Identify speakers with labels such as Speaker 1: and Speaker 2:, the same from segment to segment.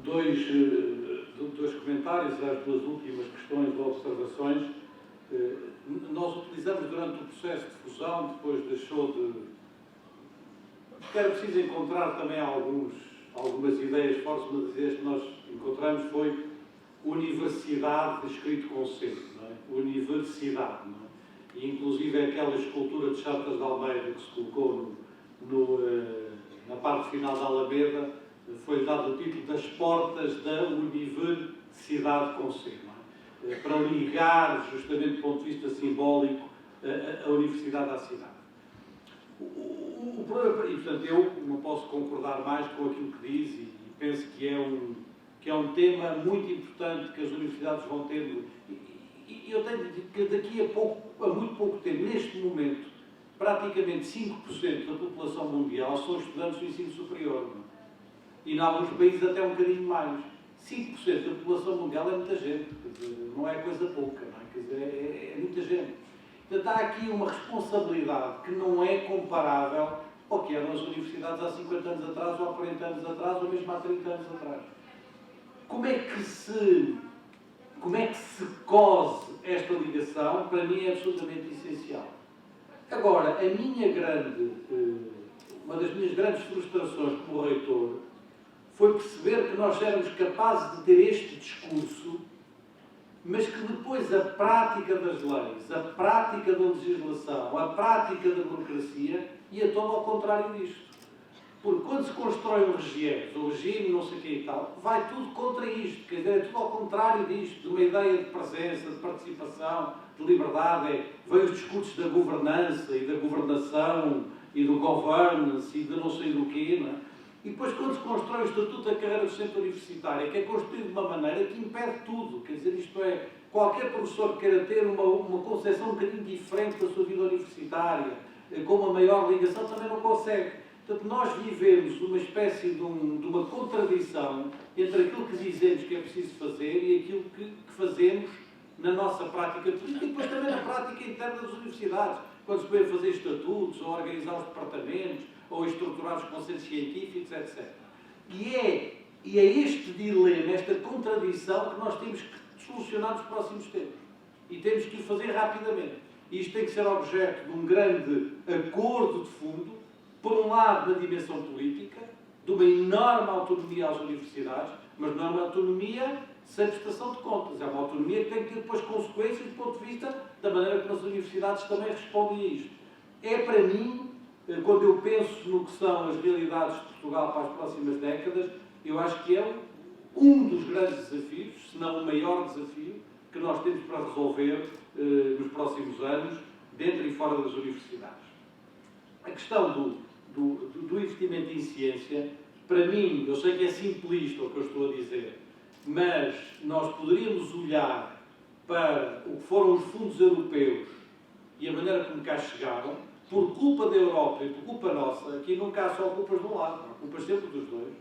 Speaker 1: dois comentários às duas últimas questões ou observações. Nós utilizamos durante o processo de fusão, depois deixou de... Porque era preciso encontrar também algumas ideias fortes. Uma das ideias que nós encontramos foi universidade escrito com C, não é? Universidade, não é? E inclusive aquela escultura de Chartas de Almeida que se colocou na parte final da Alameda, foi dado o título das Portas da Universidade com C, não é? Para ligar, justamente do ponto de vista simbólico, a universidade à cidade. O problema, e portanto eu não posso concordar mais com aquilo que diz e penso que é um tema muito importante que as universidades vão tendo. E eu tenho que daqui a muito pouco tempo, neste momento, praticamente 5% da população mundial são estudantes do ensino superior. Não é? E em alguns países até um bocadinho mais. 5% da população mundial é muita gente, quer dizer, não é coisa pouca, não é? Quer dizer, é muita gente. Portanto, há aqui uma responsabilidade que não é comparável ao que eram as universidades há 50 anos atrás, ou há 40 anos atrás, ou mesmo há 30 anos atrás. Como é que se cose esta ligação? Para mim é absolutamente essencial. Agora, uma das minhas grandes frustrações como reitor foi perceber que nós éramos capazes de ter este discurso, mas que depois a prática das leis, a prática da legislação, a prática da burocracia ia todo ao contrário disto. Porque quando se constrói um regime, não sei o que e tal, vai tudo contra isto, quer dizer, é tudo ao contrário disto, de uma ideia de presença, de participação, de liberdade. Vem os discursos da governança e da governação e do governance e de não sei do quê, não é? E depois, quando se constrói o Estatuto da Carreira Docente Universitária, que é construído de uma maneira que impede tudo, quer dizer, isto é, qualquer professor que queira ter uma concepção um bocadinho diferente da sua vida universitária, com uma maior ligação, também não consegue. Portanto, nós vivemos uma espécie de uma contradição entre aquilo que dizemos que é preciso fazer e aquilo que fazemos na nossa prática política e depois também na prática interna das universidades, quando se põe a fazer estatutos, ou a organizar os departamentos, ou a estruturar os conselhos científicos, etc. E é este dilema, esta contradição que nós temos que solucionar nos próximos tempos. E temos que o fazer rapidamente. E isto tem que ser objeto de um grande acordo de fundo, por um lado na dimensão política, de uma enorme autonomia às universidades, mas não é uma autonomia sem prestação de contas. É uma autonomia que tem que ter depois consequências do ponto de vista da maneira como as universidades também respondem a isto. É para mim, quando eu penso no que são as realidades de Portugal para as próximas décadas, eu acho que é um dos grandes desafios, se não o maior desafio, que nós temos para resolver nos próximos anos, dentro e fora das universidades. A questão do investimento em ciência, para mim, eu sei que é simplista o que eu estou a dizer, mas nós poderíamos olhar para o que foram os fundos europeus e a maneira como cá chegaram, por culpa da Europa e por culpa nossa, aqui nunca há só culpas de um lado, há culpas sempre dos dois,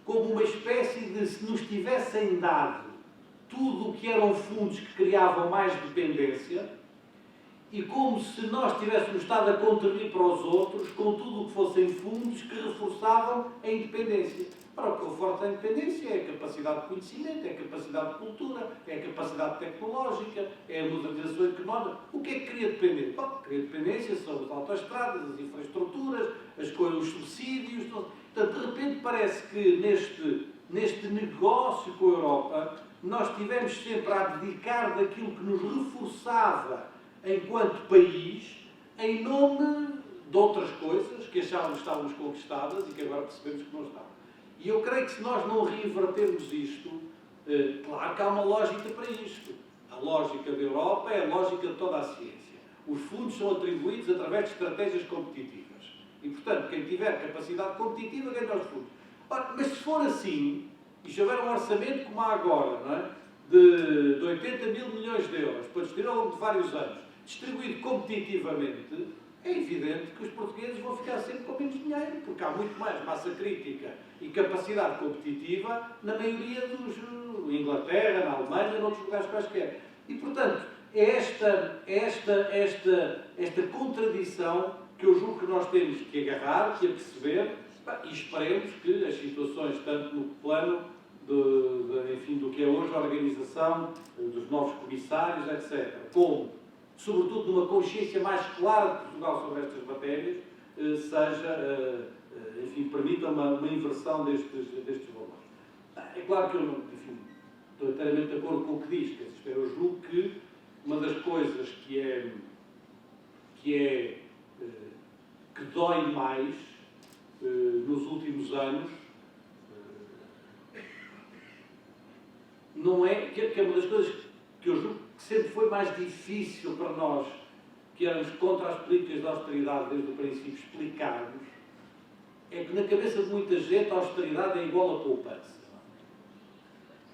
Speaker 1: como uma espécie de, se nos tivessem dado tudo o que eram fundos que criavam mais dependência, e como se nós tivéssemos estado a contribuir para os outros com tudo o que fossem fundos que reforçavam a independência. Ora, o que reforça a independência é a capacidade de conhecimento, é a capacidade de cultura, é a capacidade tecnológica, é a modernização económica. O que é que cria dependência? Bom, cria dependência sobre as autoestradas, as infraestruturas, os subsídios. Portanto, de repente parece que neste negócio com a Europa, nós tivemos sempre a abdicar daquilo que nos reforçava enquanto país, em nome de outras coisas que achávamos que estávamos conquistadas e que agora percebemos que não estavam. E eu creio que se nós não reinvertermos isto, claro que há uma lógica para isto. A lógica da Europa é a lógica de toda a ciência. Os fundos são atribuídos através de estratégias competitivas. E, portanto, quem tiver capacidade competitiva ganha os fundos. Ora, mas se for assim, e se houver um orçamento como há agora, não é? de 80 mil milhões de euros, para distribuir ao longo de vários anos, distribuído competitivamente, é evidente que os portugueses vão ficar sempre com menos dinheiro, porque há muito mais massa crítica e capacidade competitiva na maioria dos... Inglaterra, na Alemanha, noutros lugares quaisquer. E, portanto, é esta contradição que eu julgo que nós temos que agarrar, que a perceber, e esperemos que as situações, tanto no plano enfim, do que é hoje a organização dos novos comissários, etc. Como, sobretudo, numa consciência mais clara de Portugal sobre estas matérias, enfim, permita uma inversão destes valores. É claro que eu não, enfim, estou inteiramente de acordo com o que diz, eu julgo que uma das coisas que dói mais nos últimos anos não é, que é uma das coisas que eu julgo que sempre foi mais difícil para nós, que éramos contra as políticas de austeridade desde o princípio, explicarmos, é que na cabeça de muita gente a austeridade é igual a poupança.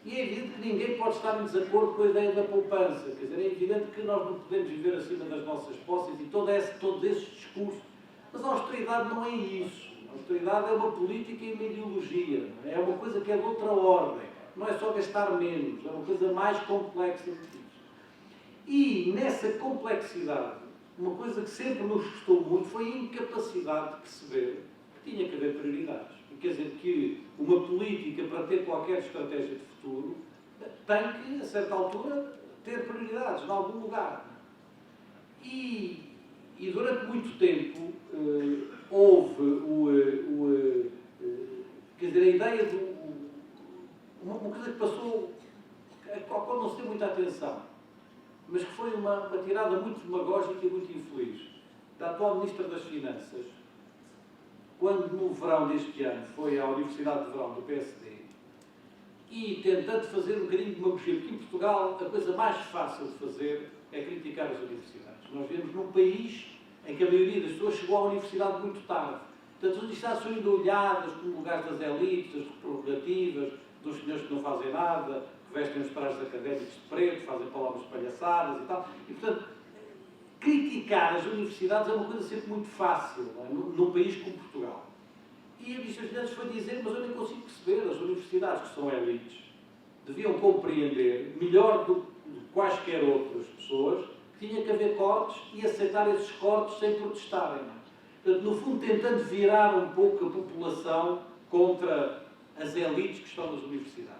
Speaker 1: E é evidente que ninguém pode estar em desacordo com a ideia da poupança. Quer dizer, é evidente que nós não podemos viver acima das nossas posses e todo esse discurso. Mas a austeridade não é isso. A austeridade é uma política e uma ideologia. É uma coisa que é de outra ordem. Não é só gastar menos. É uma coisa mais complexa do que isso. E nessa complexidade, uma coisa que sempre nos custou muito foi a incapacidade de perceber que tinha que haver prioridades. Quer dizer, que uma política, para ter qualquer estratégia de futuro, tem que, a certa altura, ter prioridades, em algum lugar. E durante muito tempo, houve quer dizer, a ideia de uma coisa que passou, a qual não se deu muita atenção, mas que foi uma tirada muito demagógica e muito infeliz, da atual Ministra das Finanças, quando no verão deste ano foi à Universidade de Verão do PSD e tentando fazer um bocadinho de demagogia, porque em Portugal a coisa mais fácil de fazer é criticar as universidades. Nós vivemos num país em que a maioria das pessoas chegou à universidade muito tarde. Portanto, as universidades são ainda olhadas como lugares das elites, das prerrogativas, dos senhores que não fazem nada, que vestem os trajes académicos de preto, fazem palavras palhaçadas e tal. E, portanto, criticar as universidades é uma coisa sempre muito fácil, não é? Num país como Portugal. E a Ministra das Finanças foi dizer, mas eu nem consigo perceber, as universidades que são elites deviam compreender, melhor do que quaisquer outras pessoas, que tinha que haver cortes e aceitar esses cortes sem protestarem. Portanto, no fundo, tentando virar um pouco a população contra as elites que estão nas universidades.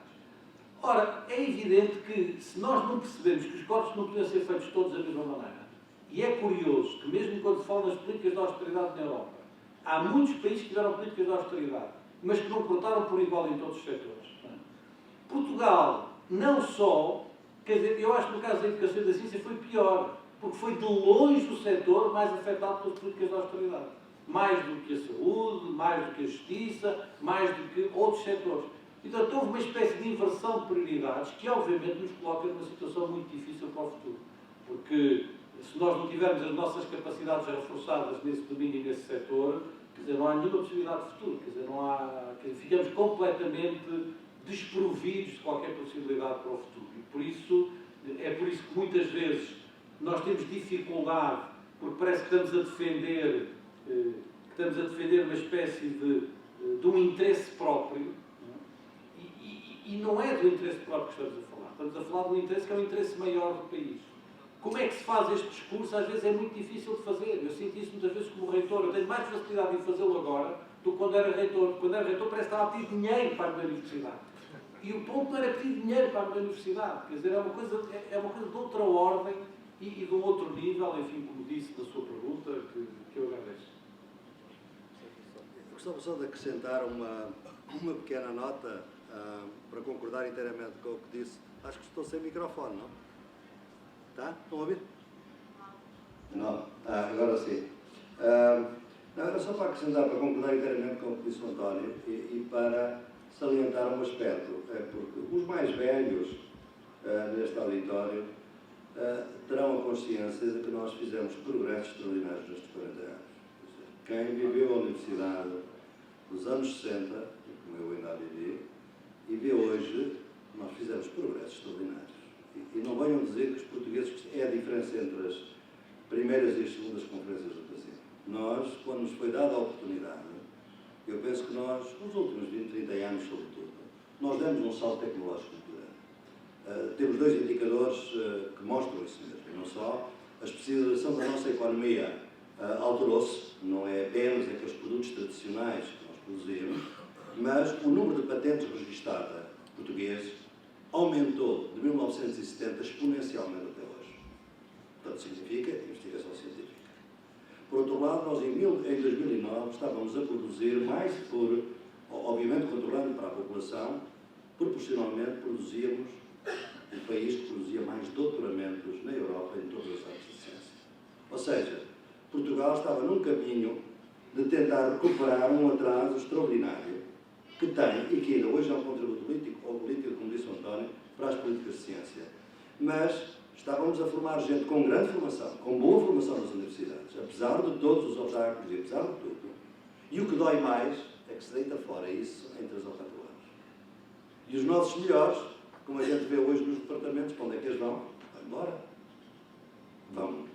Speaker 1: Ora, é evidente que se nós não percebemos que os cortes não podiam ser feitos todos da mesma maneira, e é curioso que mesmo quando se fala nas políticas de austeridade na Europa, há muitos países que tiveram políticas de austeridade, mas que não cortaram por igual em todos os setores. Portugal, não só, quer dizer, eu acho que no caso da educação e da ciência foi pior, porque foi de longe o setor mais afetado pelas políticas de austeridade. Mais do que a saúde, mais do que a justiça, mais do que outros setores. Então, houve uma espécie de inversão de prioridades que, obviamente, nos coloca numa situação muito difícil para o futuro. Porque se nós não tivermos as nossas capacidades reforçadas nesse domínio e nesse setor, quer dizer, não há nenhuma possibilidade de futuro. Quer dizer, não há, quer dizer, ficamos completamente desprovidos de qualquer possibilidade para o futuro. E por isso, é por isso que muitas vezes nós temos dificuldade, porque parece que estamos a defender uma espécie de um interesse próprio, e não é do interesse próprio que estamos a falar. Estamos a falar de um interesse que é um interesse maior do país. Como é que se faz este discurso? Às vezes é muito difícil de fazer. Eu sinto isso muitas vezes como reitor. Eu tenho mais facilidade em fazê-lo agora do que quando era reitor. Quando era reitor parece que estava a pedir dinheiro para a minha universidade. E o ponto não era pedir dinheiro para a minha universidade. Quer dizer, é uma coisa de outra ordem e de um outro nível, enfim, como disse na sua pergunta, que eu agradeço.
Speaker 2: Eu gostava só de acrescentar uma pequena nota para concordar inteiramente com o que disse. Acho que estou sem microfone, não? Tá? Estão a ouvir?
Speaker 3: Não. Agora sim. Não, era só para acrescentar, para concordar inteiramente com o que disse o António e para salientar um aspecto. É porque os mais velhos neste auditório terão a consciência de que nós fizemos progressos extraordinários nestes 40 anos. Quem viveu a universidade dos anos 60, como eu ainda vivi, e vê hoje, nós fizemos progressos extraordinários. E não venham dizer que os portugueses, é a diferença entre as primeiras e as segundas conferências do Pacífico. Nós, quando nos foi dada a oportunidade, eu penso que nós, nos últimos 20, 30 anos, sobretudo, nós demos um salto tecnológico muito grande. Temos dois indicadores que mostram isso mesmo. E não só a especialização da nossa economia alterou-se, não é apenas aqueles produtos tradicionais que nós produzimos, mas o número de patentes registadas
Speaker 2: português aumentou de 1970 exponencialmente até hoje. Portanto, significa investigação científica. Por outro lado, nós em 2009 estávamos a produzir mais obviamente controlando para a população, proporcionalmente produzíamos o país que produzia mais doutoramentos na Europa em todas as áreas de ciência. Ou seja, Portugal estava num caminho de tentar recuperar um atraso extraordinário que tem, e que ainda hoje é um contributo político, como disse o António, para as políticas de ciência. Mas estávamos a formar gente com grande formação, com boa formação nas universidades, apesar de todos os obstáculos e apesar de tudo. E o que dói mais é que se deita fora isso em 3 ou 4 anos. E os nossos melhores, como a gente vê hoje nos departamentos, para onde é que eles vão? Vão embora. Vão.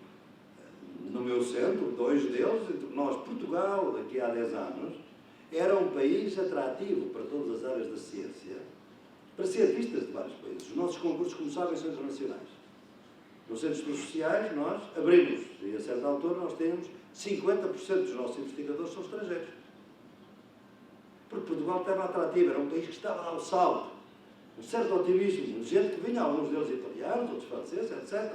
Speaker 2: No meu centro, 2 deles, entre nós, Portugal, daqui há 10 anos, era um país atrativo para todas as áreas da ciência, para cientistas de vários países. Os nossos concursos começavam em centros nacionais. Nos centros sociais, nós abrimos, e a certa altura nós temos 50% dos nossos investigadores são estrangeiros. Porque Portugal estava atrativo, era um país que estava ao salto. Um certo otimismo, gente que vinha, alguns deles italianos, outros franceses, etc.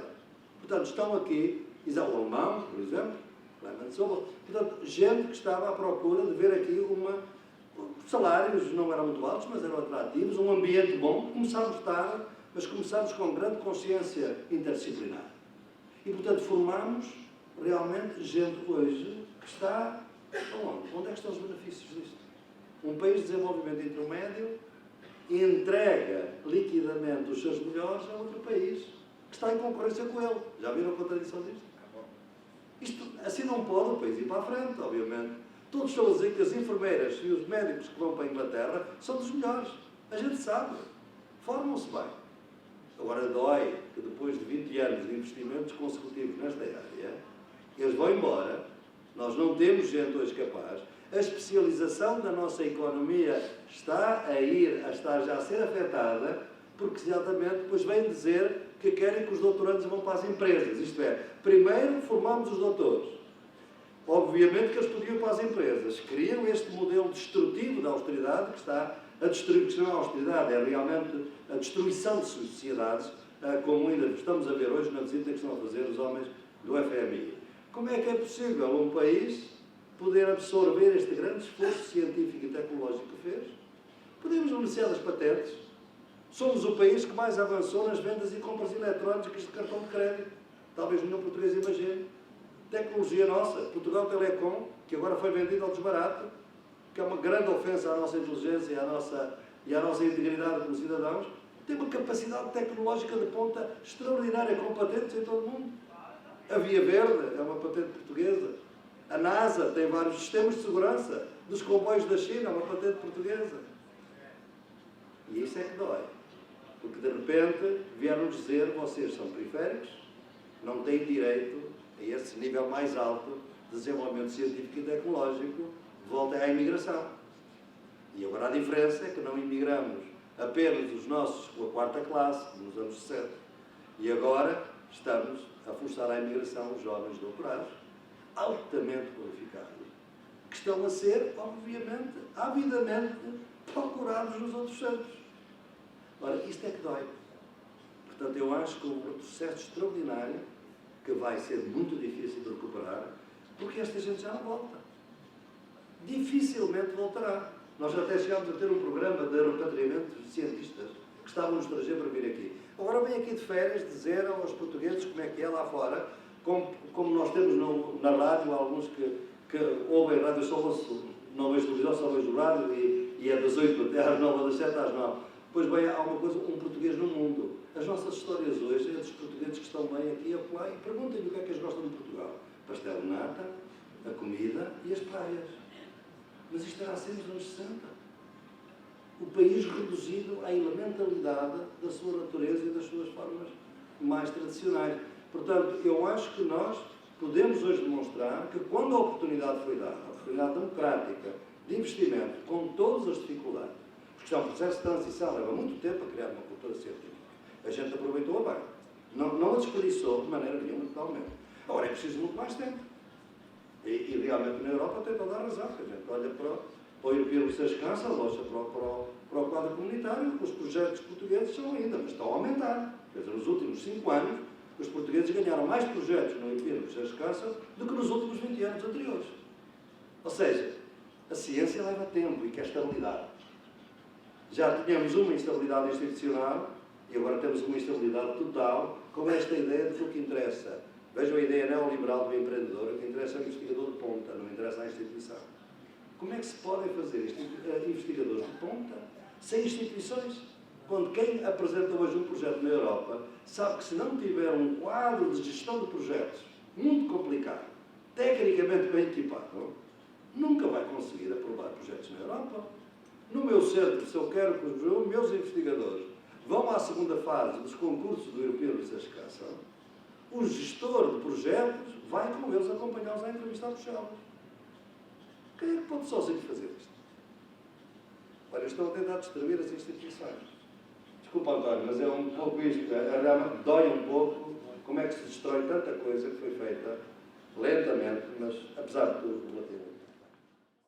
Speaker 2: Portanto, estão aqui, o alemão, por exemplo, Clement Sobo, portanto, gente que estava à procura de ver aqui salários não eram muito altos, mas eram atrativos, um ambiente bom. Começámos tarde, mas começámos com grande consciência interdisciplinar. E, portanto, formámos realmente gente hoje que está... Onde é que estão os benefícios disto? Um país de desenvolvimento intermédio entrega liquidamente os seus melhores a outro país que está em concorrência com ele. Já viram a contradição disto? Isto, assim não pode o país ir para a frente, obviamente. Todos estão a dizer que as enfermeiras e os médicos que vão para a Inglaterra são dos melhores. A gente sabe. Formam-se bem. Agora dói que depois de 20 anos de investimentos consecutivos nesta área, eles vão embora. Nós não temos gente hoje capaz. A especialização da nossa economia está já a ser afetada, porque exatamente depois vêm dizer que querem que os doutorandos vão para as empresas. Isto é, primeiro formamos os doutores. Obviamente que eles podiam ir para as empresas. Criam este modelo destrutivo da austeridade que está a destruir, que não é a austeridade, é realmente a destruição de sociedades, como ainda estamos a ver hoje na visita que estão a fazer os homens do FMI. Como é que é possível um país poder absorver este grande esforço científico e tecnológico que fez? Podemos beneficiar das patentes. Somos o país que mais avançou nas vendas e compras eletrónicas de cartão de crédito. Talvez nenhum português imagine. Tecnologia nossa, Portugal Telecom, que agora foi vendido ao desbarato, que é uma grande ofensa à nossa inteligência e à nossa integridade como cidadãos, tem uma capacidade tecnológica de ponta extraordinária, com patentes em todo o mundo. A Via Verde é uma patente portuguesa. A NASA tem vários sistemas de segurança dos comboios da China, é uma patente portuguesa. E isso é que dói. Porque de repente vieram dizer: vocês são periféricos, não têm direito a esse nível mais alto de desenvolvimento científico e tecnológico, voltem à imigração. E agora a diferença é que não imigramos apenas os nossos com a 4ª classe, nos anos 60. E agora estamos a forçar à imigração os jovens doutorados, altamente qualificados, que estão a ser, obviamente, avidamente procurados nos outros centros. Ora, isto é que dói. Portanto, eu acho que é um processo extraordinário que vai ser muito difícil de recuperar, porque esta gente já não volta. Dificilmente voltará. Nós já até chegámos a ter um programa de repatriamento de cientistas que estavam no estrangeiro para vir aqui. Agora vêm aqui de férias dizer aos portugueses como é que é lá fora, como nós temos na rádio, alguns que ouvem rádio, só ouço, não vejo televisão, só vejo rádio, e é das 8 até às 9, das 7 às 9. Pois bem, há uma coisa, um português no mundo. As nossas histórias hoje é dos portugueses que estão bem aqui e acolá, e perguntem-lhe o que é que eles gostam de Portugal. Pastel de nata, a comida e as praias. Mas isto era assim nos anos 60. O país reduzido à elementalidade da sua natureza e das suas formas mais tradicionais. Portanto, eu acho que nós podemos hoje demonstrar que quando a oportunidade foi dada, a oportunidade democrática de investimento, com todas as dificuldades, porque isto é um processo de transição, leva muito tempo a criar uma cultura científica. A gente aproveitou-a bem. Não a desperdiçou de maneira nenhuma, totalmente. Agora, é preciso muito mais tempo. E realmente na Europa tem toda a razão. A gente olha para o European Research Council, olha para
Speaker 3: para o quadro comunitário, os projetos portugueses são ainda, mas estão a aumentar. Quer dizer, nos últimos 5 anos, os portugueses ganharam mais projetos no Epiro Sérgio Cássio do que nos últimos 20 anos anteriores. Ou seja, a ciência leva tempo e quer estabilidade. Já tínhamos uma instabilidade institucional e agora temos uma instabilidade total com esta ideia de que o que interessa. Vejam a ideia neoliberal do empreendedor, o que interessa é o investigador de ponta, não interessa a instituição. Como é que se podem fazer investigadores de ponta sem instituições? Quando quem apresenta hoje um projeto na Europa sabe que se não tiver um quadro de gestão de projetos muito complicado, tecnicamente bem equipado, nunca vai conseguir aprovar projetos na Europa. No meu centro, se eu quero que os meus investigadores vão à segunda fase dos concursos do Europeu de Cascação, o gestor de projetos vai com eles acompanhá-los à entrevista a Bruxelas. Quem é que pode sozinho fazer isto? Olha, eu estou a tentar destruir as instituições. Desculpa, António, mas é um pouco isto. Realmente dói um pouco como é que se destrói tanta coisa que foi feita lentamente, mas apesar de tudo, relativamente.